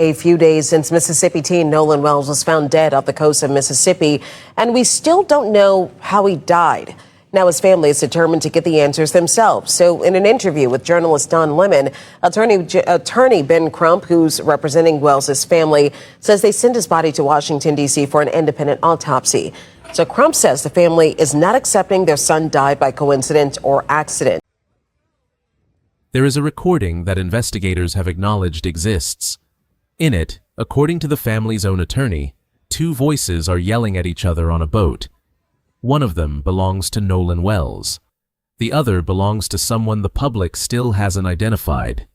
A few days since Mississippi teen Nolan Wells was found dead off the coast of Mississippi, and we still don't know how he died. Now his family is determined to get the answers themselves. So in an interview with journalist Don Lemon, attorney Ben Crump, who's representing Wells' family, says they sent his body to Washington, D.C. for an independent autopsy. So Crump says the family is not accepting their son died by coincidence or accident. There is a recording that investigators have acknowledged exists. In it, according to the family's own attorney, two voices are yelling at each other on a boat. One of them belongs to Nolan Wells. The other belongs to someone the public still hasn't identified.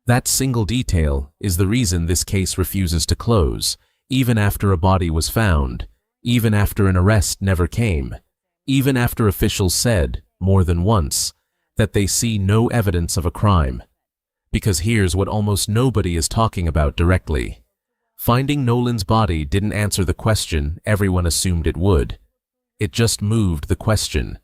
That single detail is the reason this case refuses to close, even after a body was found, even after an arrest never came, even after officials said, more than once, that they see no evidence of a crime. Because here's what almost nobody is talking about directly. Finding Nolan's body didn't answer the question everyone assumed it would. It just moved the question.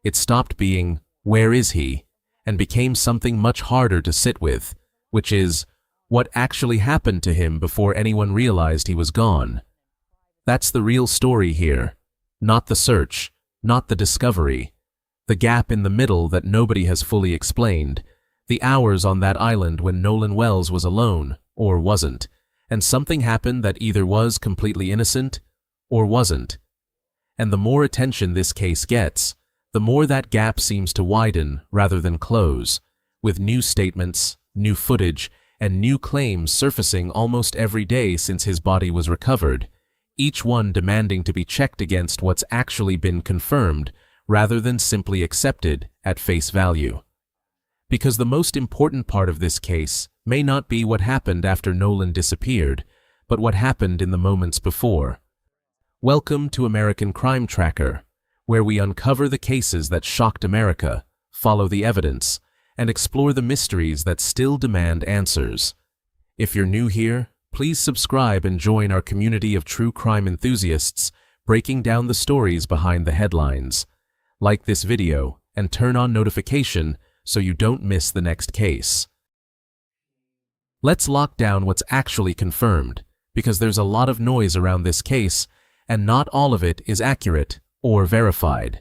It stopped being, "Where is he?" and became something much harder to sit with, which is, what actually happened to him before anyone realized he was gone. That's the real story here. Not the search, not the discovery. The gap in the middle that nobody has fully explained. The hours on that island when Nolan Wells was alone, or wasn't, and something happened that either was completely innocent, or wasn't. And the more attention this case gets, the more that gap seems to widen rather than close, with new statements, new footage, and new claims surfacing almost every day since his body was recovered, each one demanding to be checked against what's actually been confirmed rather than simply accepted at face value. Because the most important part of this case may not be what happened after Nolan disappeared, but what happened in the moments before. Welcome to American Crime Tracker, where we uncover the cases that shocked America, follow the evidence, and explore the mysteries that still demand answers. If you're new here, please subscribe and join our community of true crime enthusiasts breaking down the stories behind the headlines. Like this video and turn on notification so you don't miss the next case. Let's lock down what's actually confirmed, because there's a lot of noise around this case, and not all of it is accurate or verified.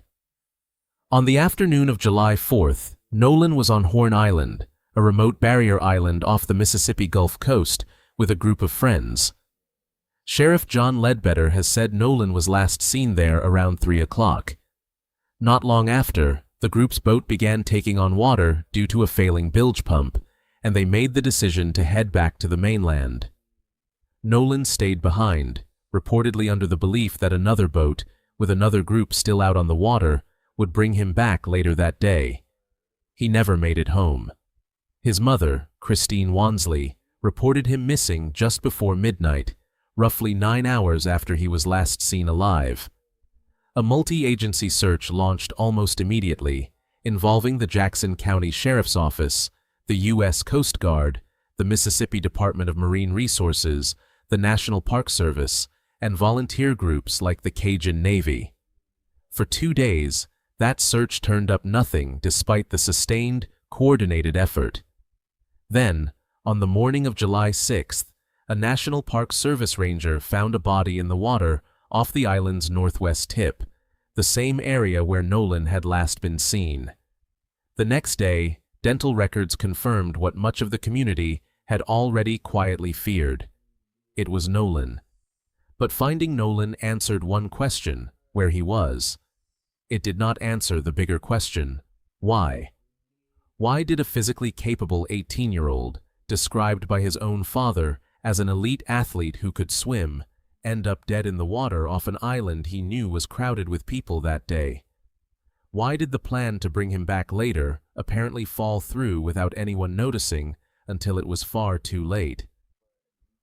On the afternoon of July 4th, Nolan was on Horn Island, a remote barrier island off the Mississippi Gulf Coast, with a group of friends. Sheriff John Ledbetter has said Nolan was last seen there around 3 o'clock. Not long after, the group's boat began taking on water due to a failing bilge pump, and they made the decision to head back to the mainland. Nolan stayed behind, reportedly under the belief that another boat, with another group still out on the water, would bring him back later that day. He never made it home. His mother, Christine Wansley, reported him missing just before midnight, roughly 9 hours after he was last seen alive. A multi-agency search launched almost immediately, involving the Jackson County Sheriff's Office, the U.S. Coast Guard, the Mississippi Department of Marine Resources, the National Park Service, and volunteer groups like the Cajun Navy. For 2 days, that search turned up nothing despite the sustained, coordinated effort. Then, on the morning of July 6th, a National Park Service ranger found a body in the water off the island's northwest tip, the same area where Nolan had last been seen. The next day, dental records confirmed what much of the community had already quietly feared. It was Nolan. But finding Nolan answered one question, where he was. It did not answer the bigger question, why? Why did a physically capable 18-year-old, described by his own father as an elite athlete who could swim, end up dead in the water off an island he knew was crowded with people that day? Why did the plan to bring him back later apparently fall through without anyone noticing until it was far too late?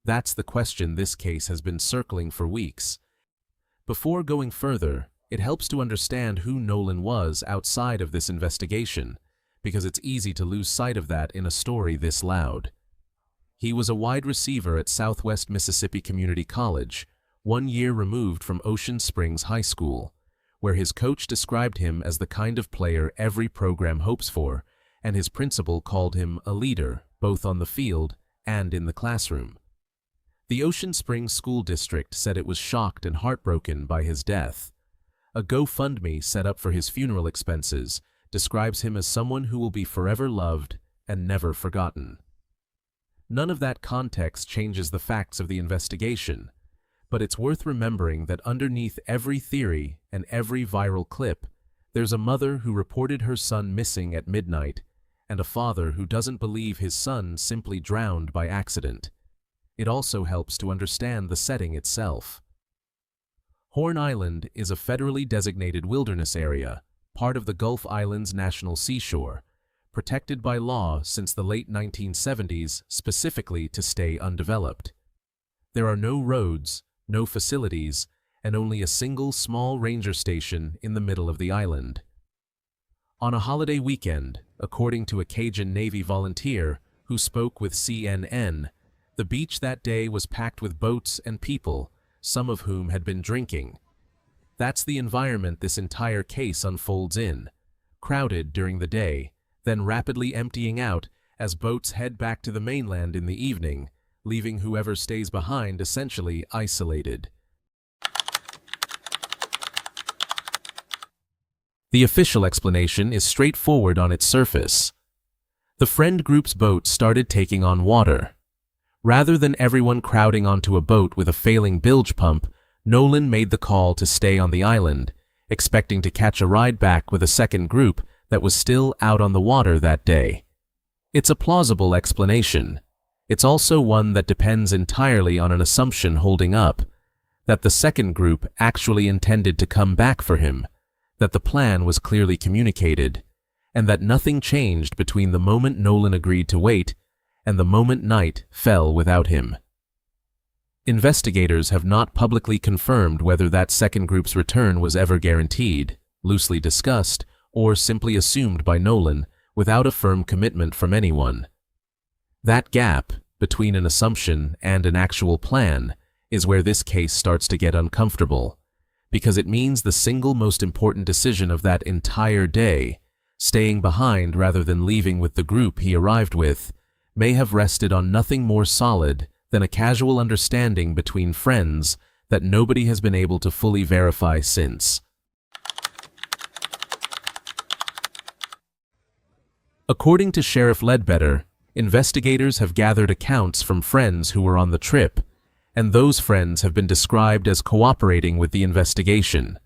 That's the question this case has been circling for weeks. Before going further, it helps to understand who Nolan was outside of this investigation, because it's easy to lose sight of that in a story this loud. He was a wide receiver at Southwest Mississippi Community College, 1 year removed from Ocean Springs High School, where his coach described him as the kind of player every program hopes for, and his principal called him a leader, both on the field and in the classroom. The Ocean Springs School District said it was shocked and heartbroken by his death. A GoFundMe set up for his funeral expenses describes him as someone who will be forever loved and never forgotten. None of that context changes the facts of the investigation, but it's worth remembering that underneath every theory and every viral clip, there's a mother who reported her son missing at midnight and a father who doesn't believe his son simply drowned by accident. It also helps to understand the setting itself. Horn Island is a federally designated wilderness area, part of the Gulf Islands National Seashore, protected by law since the late 1970s specifically to stay undeveloped. There are no roads, no facilities, and only a single small ranger station in the middle of the island. On a holiday weekend, according to a Cajun Navy volunteer who spoke with CNN, the beach that day was packed with boats and people, some of whom had been drinking. That's the environment this entire case unfolds in, crowded during the day, then rapidly emptying out as boats head back to the mainland in the evening, leaving whoever stays behind essentially isolated. The official explanation is straightforward on its surface. The friend group's boat started taking on water. Rather than everyone crowding onto a boat with a failing bilge pump, Nolan made the call to stay on the island, expecting to catch a ride back with a second group that was still out on the water that day. It's a plausible explanation. It's also one that depends entirely on an assumption holding up, that the second group actually intended to come back for him, that the plan was clearly communicated, and that nothing changed between the moment Nolan agreed to wait and the moment night fell without him. Investigators have not publicly confirmed whether that second group's return was ever guaranteed, loosely discussed, or simply assumed by Nolan without a firm commitment from anyone. That gap between an assumption and an actual plan is where this case starts to get uncomfortable, because it means the single most important decision of that entire day, staying behind rather than leaving with the group he arrived with, may have rested on nothing more solid than a casual understanding between friends that nobody has been able to fully verify since. According to Sheriff Ledbetter, investigators have gathered accounts from friends who were on the trip, and those friends have been described as cooperating with the investigation.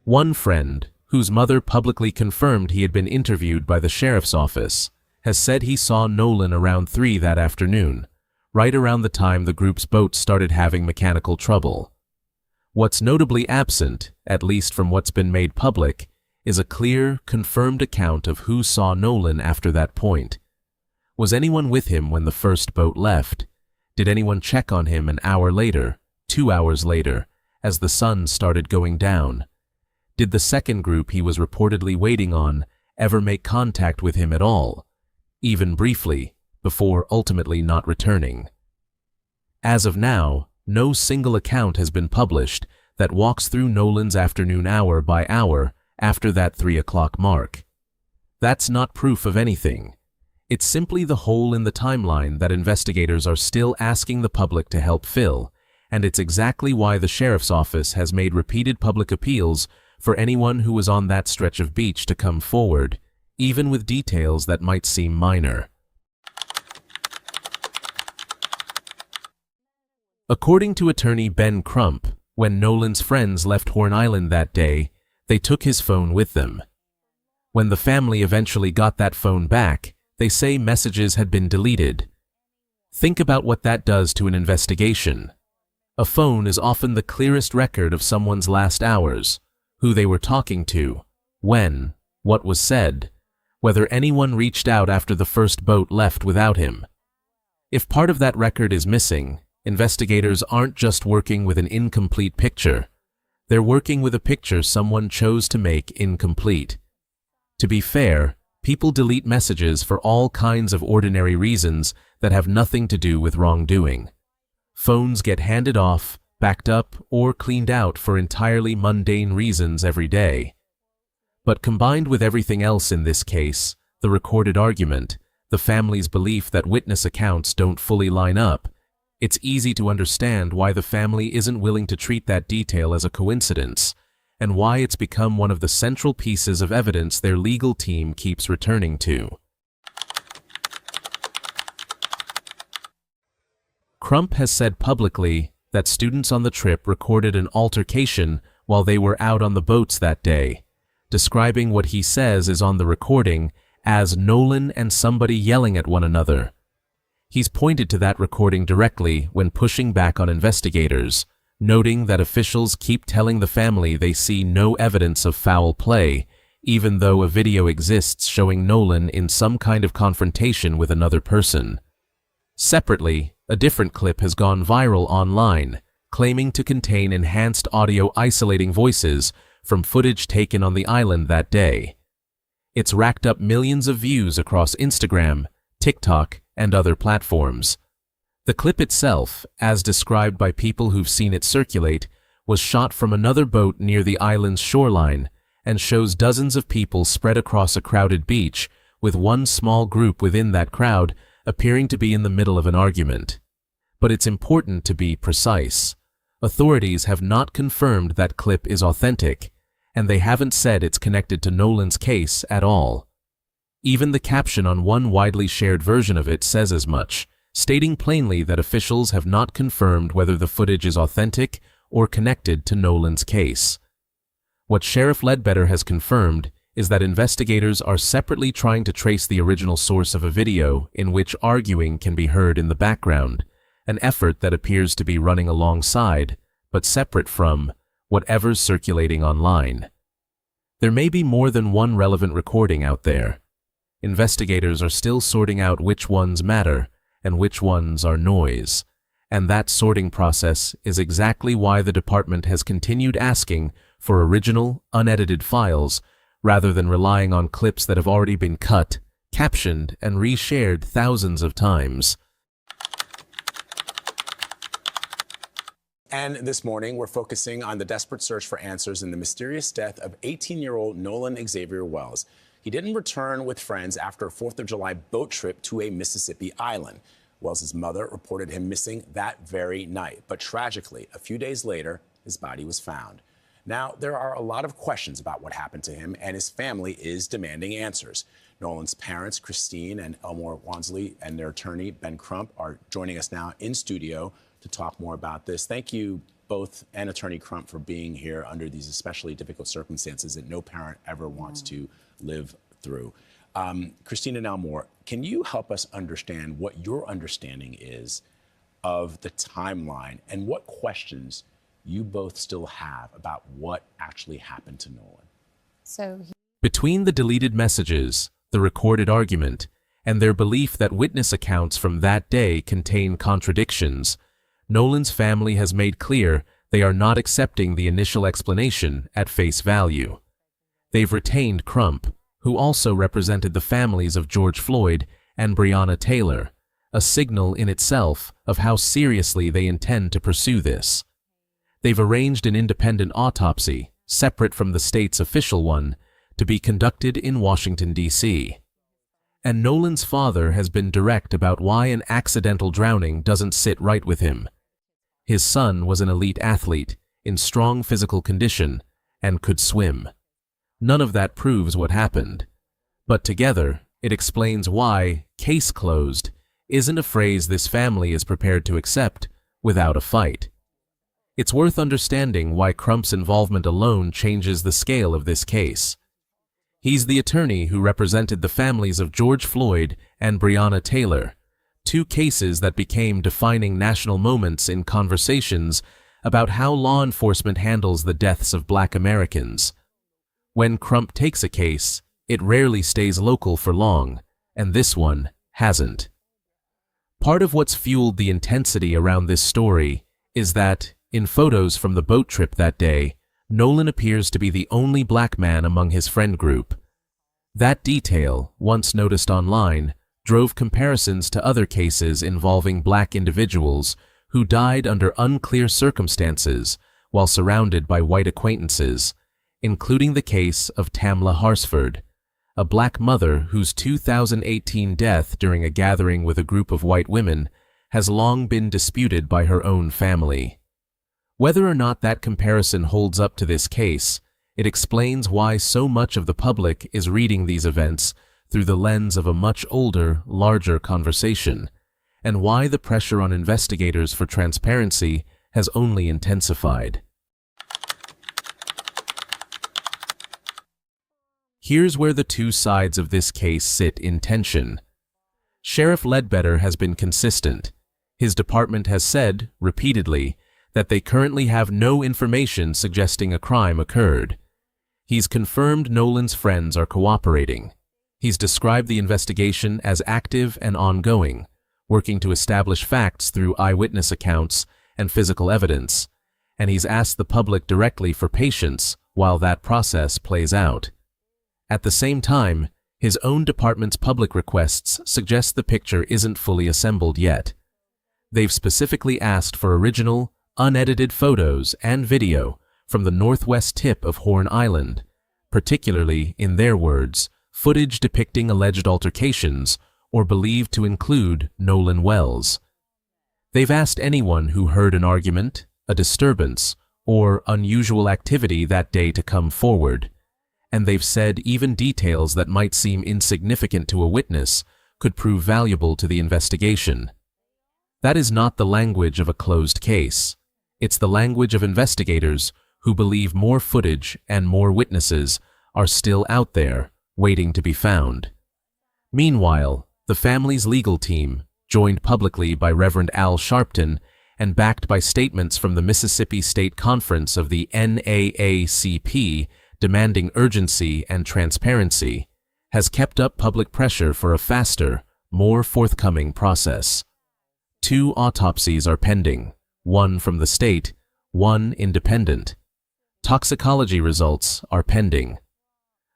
One friend, whose mother publicly confirmed he had been interviewed by the sheriff's office, has said he saw Nolan around 3 that afternoon, right around the time the group's boat started having mechanical trouble. What's notably absent, at least from what's been made public, is a clear, confirmed account of who saw Nolan after that point. Was anyone with him when the first boat left? Did anyone check on him an hour later, 2 hours later, as the sun started going down? Did the second group he was reportedly waiting on ever make contact with him at all, even briefly, before ultimately not returning? As of now, no single account has been published that walks through Nolan's afternoon hour by hour after that 3 o'clock mark. That's not proof of anything. It's simply the hole in the timeline that investigators are still asking the public to help fill, and it's exactly why the sheriff's office has made repeated public appeals for anyone who was on that stretch of beach to come forward, even with details that might seem minor. According to attorney Ben Crump, when Nolan's friends left Horn Island that day, they took his phone with them. When the family eventually got that phone back, they say messages had been deleted. Think about what that does to an investigation. A phone is often the clearest record of someone's last hours, who they were talking to, when, what was said, whether anyone reached out after the first boat left without him. If part of that record is missing, investigators aren't just working with an incomplete picture. They're working with a picture someone chose to make incomplete. To be fair, people delete messages for all kinds of ordinary reasons that have nothing to do with wrongdoing. Phones get handed off, backed up, or cleaned out for entirely mundane reasons every day. But combined with everything else in this case, the recorded argument, the family's belief that witness accounts don't fully line up, it's easy to understand why the family isn't willing to treat that detail as a coincidence, and why it's become one of the central pieces of evidence their legal team keeps returning to. Crump has said publicly that students on the trip recorded an altercation while they were out on the boats that day, describing what he says is on the recording as Nolan and somebody yelling at one another. He's pointed to that recording directly when pushing back on investigators, noting that officials keep telling the family they see no evidence of foul play, even though a video exists showing Nolan in some kind of confrontation with another person. Separately, a different clip has gone viral online, claiming to contain enhanced audio isolating voices from footage taken on the island that day. It's racked up millions of views across Instagram, TikTok, and other platforms. The clip itself, as described by people who've seen it circulate, was shot from another boat near the island's shoreline and shows dozens of people spread across a crowded beach, with one small group within that crowd appearing to be in the middle of an argument. But it's important to be precise. Authorities have not confirmed that clip is authentic, and they haven't said it's connected to Nolan's case at all. Even the caption on one widely shared version of it says as much, stating plainly that officials have not confirmed whether the footage is authentic or connected to Nolan's case. What Sheriff Ledbetter has confirmed is that investigators are separately trying to trace the original source of a video in which arguing can be heard in the background, an effort that appears to be running alongside, but separate from, whatever's circulating online. There may be more than one relevant recording out there. Investigators are still sorting out which ones matter and which ones are noise, and that sorting process is exactly why the department has continued asking for original, unedited files rather than relying on clips that have already been cut, captioned, and reshared thousands of times. And this morning, we're focusing on the desperate search for answers in the mysterious death of 18-year-old Nolan Xavier Wells. He didn't return with friends after a 4th of July boat trip to a Mississippi island. Wells' mother reported him missing that very night, but tragically, a few days later, his body was found. Now, there are a lot of questions about what happened to him, and his family is demanding answers. Nolan's parents, Christine and Elmore Wansley, and their attorney, Ben Crump, are joining us now in studio to talk more about this. Thank you both and Attorney Crump for being here under these especially difficult circumstances that no parent ever wants to live through. Christine and Elmore, can you help us understand what your understanding is of the timeline and what questions you both still have about what actually happened to Nolan? Between the deleted messages, the recorded argument, and their belief that witness accounts from that day contain contradictions, Nolan's family has made clear they are not accepting the initial explanation at face value. They've retained Crump, who also represented the families of George Floyd and Breonna Taylor, a signal in itself of how seriously they intend to pursue this. They've arranged an independent autopsy, separate from the state's official one, to be conducted in Washington, D.C. And Nolan's father has been direct about why an accidental drowning doesn't sit right with him. His son was an elite athlete, in strong physical condition, and could swim. None of that proves what happened. But together, it explains why "case closed" isn't a phrase this family is prepared to accept without a fight. It's worth understanding why Crump's involvement alone changes the scale of this case. He's the attorney who represented the families of George Floyd and Breonna Taylor, two cases that became defining national moments in conversations about how law enforcement handles the deaths of Black Americans. When Crump takes a case, it rarely stays local for long, and this one hasn't. Part of what's fueled the intensity around this story is that, in photos from the boat trip that day, Nolan appears to be the only Black man among his friend group. That detail, once noticed online, drove comparisons to other cases involving Black individuals who died under unclear circumstances while surrounded by white acquaintances, including the case of Tamla Harsford, a Black mother whose 2018 death during a gathering with a group of white women has long been disputed by her own family. Whether or not that comparison holds up to this case, it explains why so much of the public is reading these events through the lens of a much older, larger conversation, and why the pressure on investigators for transparency has only intensified. Here's where the two sides of this case sit in tension. Sheriff Ledbetter has been consistent. His department has said, repeatedly, that they currently have no information suggesting a crime occurred. He's confirmed Nolan's friends are cooperating. He's described the investigation as active and ongoing, working to establish facts through eyewitness accounts and physical evidence, and he's asked the public directly for patience while that process plays out. At the same time, his own department's public requests suggest the picture isn't fully assembled yet. They've specifically asked for original, unedited photos and video from the northwest tip of Horn Island, particularly, in their words, footage depicting alleged altercations or believed to include Nolan Wells. They've asked anyone who heard an argument, a disturbance, or unusual activity that day to come forward, and they've said even details that might seem insignificant to a witness could prove valuable to the investigation. That is not the language of a closed case. It's the language of investigators who believe more footage and more witnesses are still out there, waiting to be found. Meanwhile, the family's legal team, joined publicly by Reverend Al Sharpton and backed by statements from the Mississippi State Conference of the NAACP demanding urgency and transparency, has kept up public pressure for a faster, more forthcoming process. 2 autopsies are pending, one from the state, one independent. Toxicology results are pending.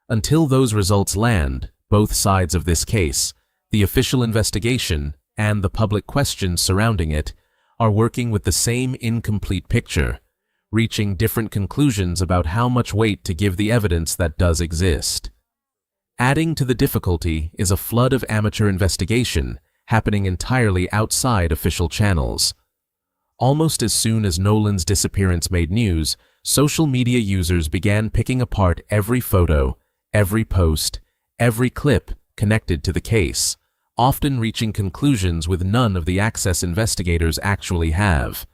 Until those results land, both sides of this case, the official investigation and the public questions surrounding it, are working with the same incomplete picture, reaching different conclusions about how much weight to give the evidence that does exist. Adding to the difficulty is a flood of amateur investigation happening entirely outside official channels. Almost as soon as Nolan's disappearance made news, social media users began picking apart every photo, every post, every clip connected to the case, often reaching conclusions with none of the access investigators actually have.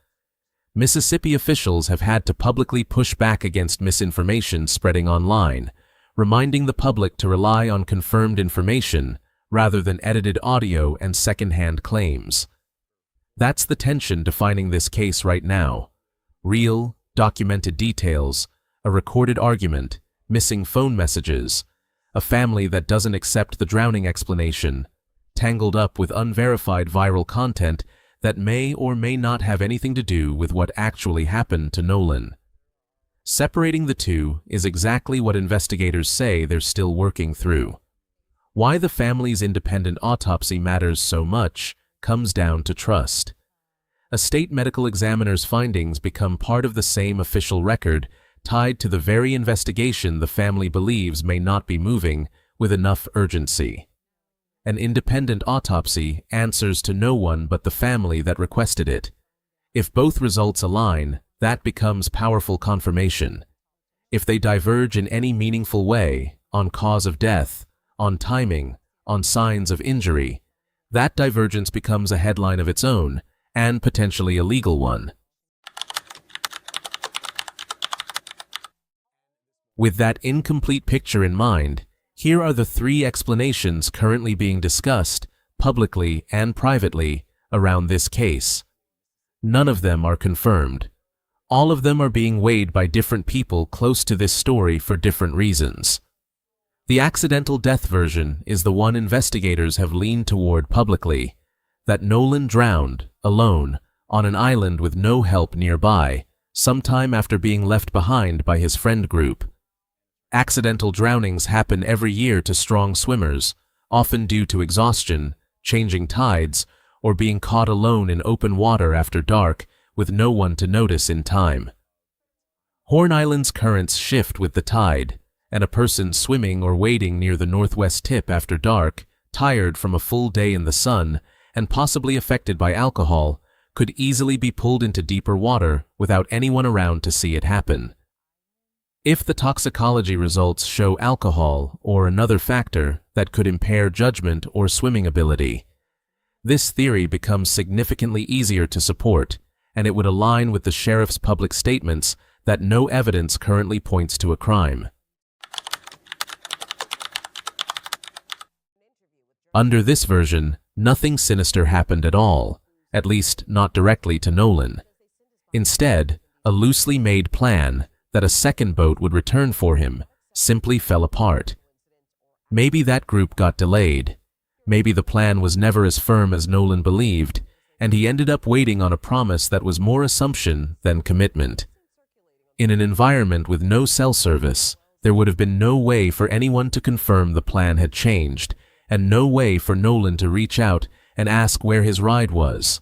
Mississippi officials have had to publicly push back against misinformation spreading online, reminding the public to rely on confirmed information rather than edited audio and second-hand claims. That's the tension defining this case right now. Real, documented details, a recorded argument, missing phone messages, a family that doesn't accept the drowning explanation, tangled up with unverified viral content that may or may not have anything to do with what actually happened to Nolan. Separating the two is exactly what investigators say they're still working through. Why the family's independent autopsy matters so much comes down to trust. A state medical examiner's findings become part of the same official record tied to the very investigation the family believes may not be moving with enough urgency. An independent autopsy answers to no one but the family that requested it. If both results align, that becomes powerful confirmation. If they diverge in any meaningful way, on cause of death, on timing, on signs of injury, that divergence becomes a headline of its own and potentially a legal one. With that incomplete picture in mind, here are the 3 explanations currently being discussed, publicly and privately, around this case. None of them are confirmed. All of them are being weighed by different people close to this story for different reasons. The accidental death version is the one investigators have leaned toward publicly, that Nolan drowned, alone, on an island with no help nearby, sometime after being left behind by his friend group. Accidental drownings happen every year to strong swimmers, often due to exhaustion, changing tides, or being caught alone in open water after dark with no one to notice in time. Horn Island's currents shift with the tide, and a person swimming or wading near the northwest tip after dark, tired from a full day in the sun, and possibly affected by alcohol, could easily be pulled into deeper water without anyone around to see it happen. If the toxicology results show alcohol or another factor that could impair judgment or swimming ability, this theory becomes significantly easier to support, and it would align with the sheriff's public statements that no evidence currently points to a crime. Under this version, nothing sinister happened at all, at least not directly to Nolan. Instead, a loosely made plan that a second boat would return for him simply fell apart. Maybe that group got delayed. Maybe the plan was never as firm as Nolan believed, and he ended up waiting on a promise that was more assumption than commitment. In an environment with no cell service, there would have been no way for anyone to confirm the plan had changed, and no way for Nolan to reach out and ask where his ride was.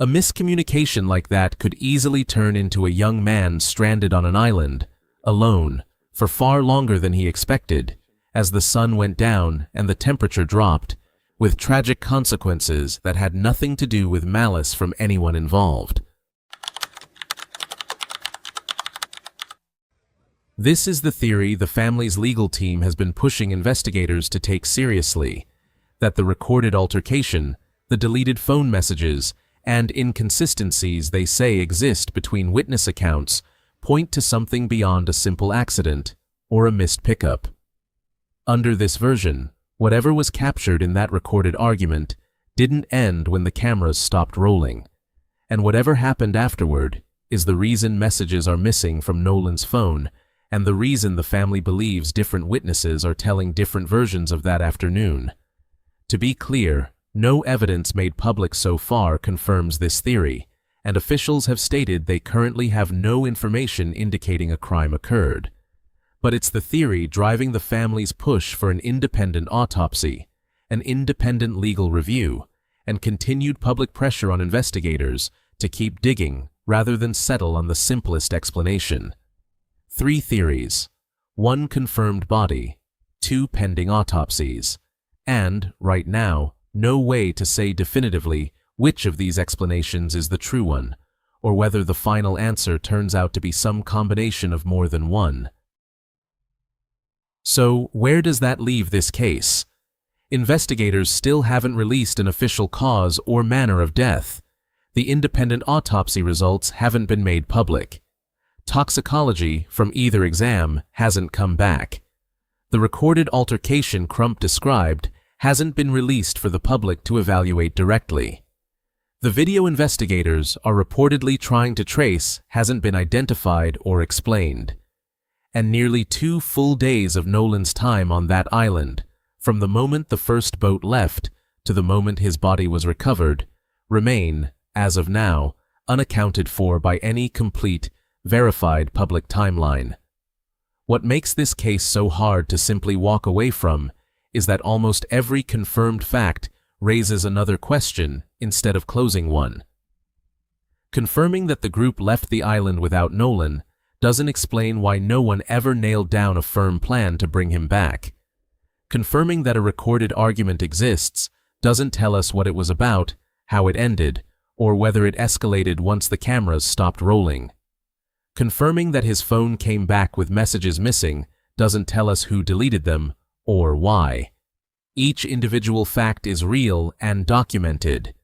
A miscommunication like that could easily turn into a young man stranded on an island, alone, for far longer than he expected, as the sun went down and the temperature dropped, with tragic consequences that had nothing to do with malice from anyone involved. This is the theory the family's legal team has been pushing investigators to take seriously, that the recorded altercation, the deleted phone messages, and inconsistencies they say exist between witness accounts point to something beyond a simple accident or a missed pickup. Under this version, whatever was captured in that recorded argument didn't end when the cameras stopped rolling, and whatever happened afterward is the reason messages are missing from Nolan's phone and the reason the family believes different witnesses are telling different versions of that afternoon. To be clear, no evidence made public so far confirms this theory, and officials have stated they currently have no information indicating a crime occurred. But it's the theory driving the family's push for an independent autopsy, an independent legal review, and continued public pressure on investigators to keep digging rather than settle on the simplest explanation. 3 theories: 1 confirmed body, 2 pending autopsies, and, right now, no way to say definitively which of these explanations is the true one, or whether the final answer turns out to be some combination of more than one. So, where does that leave this case? Investigators still haven't released an official cause or manner of death. The independent autopsy results haven't been made public. Toxicology from either exam hasn't come back. The recorded altercation Crump described hasn't been released for the public to evaluate directly. The video investigators are reportedly trying to trace hasn't been identified or explained. And nearly 2 full days of Nolan's time on that island, from the moment the first boat left to the moment his body was recovered, remain, as of now, unaccounted for by any complete, verified public timeline. What makes this case so hard to simply walk away from is that almost every confirmed fact raises another question instead of closing one. Confirming that the group left the island without Nolan doesn't explain why no one ever nailed down a firm plan to bring him back. Confirming that a recorded argument exists doesn't tell us what it was about, how it ended, or whether it escalated once the cameras stopped rolling. Confirming that his phone came back with messages missing doesn't tell us who deleted them or why. Each individual fact is real and documented.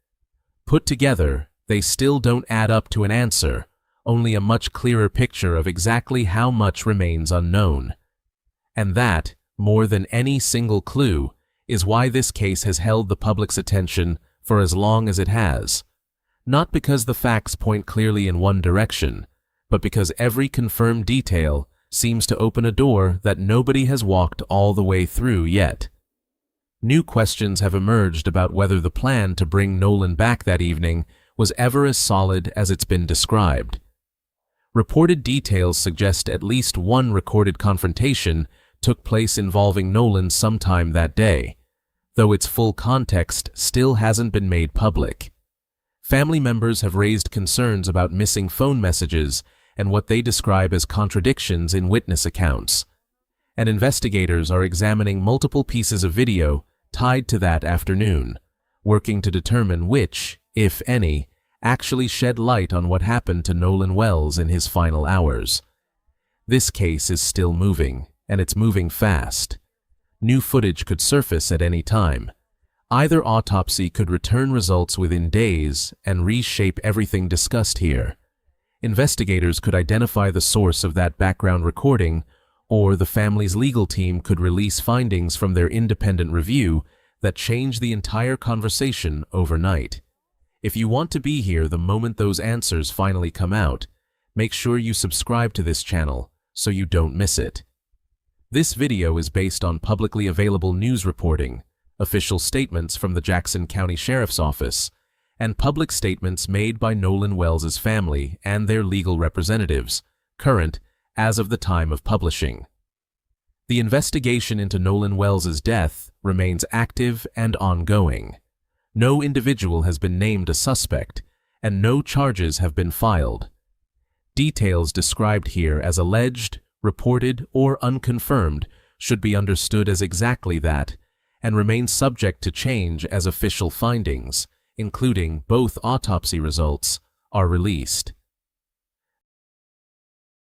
Put together, They still don't add up to an answer, only a much clearer picture of exactly how much remains unknown. And that, more than any single clue, is why this case has held the public's attention for as long as it has. Not because the facts point clearly in one direction, but because every confirmed detail seems to open a door that nobody has walked all the way through yet. New questions have emerged about whether the plan to bring Nolan back that evening was ever as solid as it's been described. Reported details suggest at least one recorded confrontation took place involving Nolan sometime that day, though its full context still hasn't been made public. Family members have raised concerns about missing phone messages and what they describe as contradictions in witness accounts. And investigators are examining multiple pieces of video tied to that afternoon, working to determine which, if any, actually shed light on what happened to Nolan Wells in his final hours. This case is still moving, and it's moving fast. New footage could surface at any time. Either autopsy could return results within days and reshape everything discussed here. Investigators could identify the source of that background recording, or the family's legal team could release findings from their independent review that change the entire conversation overnight. If you want to be here the moment those answers finally come out, make sure you subscribe to this channel so you don't miss it. This video is based on publicly available news reporting, official statements from the Jackson County Sheriff's Office, and public statements made by Nolan Wells' family and their legal representatives, current as of the time of publishing. The investigation into Nolan Wells' death remains active and ongoing. No individual has been named a suspect, and no charges have been filed. Details described here as alleged, reported, or unconfirmed should be understood as exactly that, and remain subject to change as official findings, including both autopsy results, are released.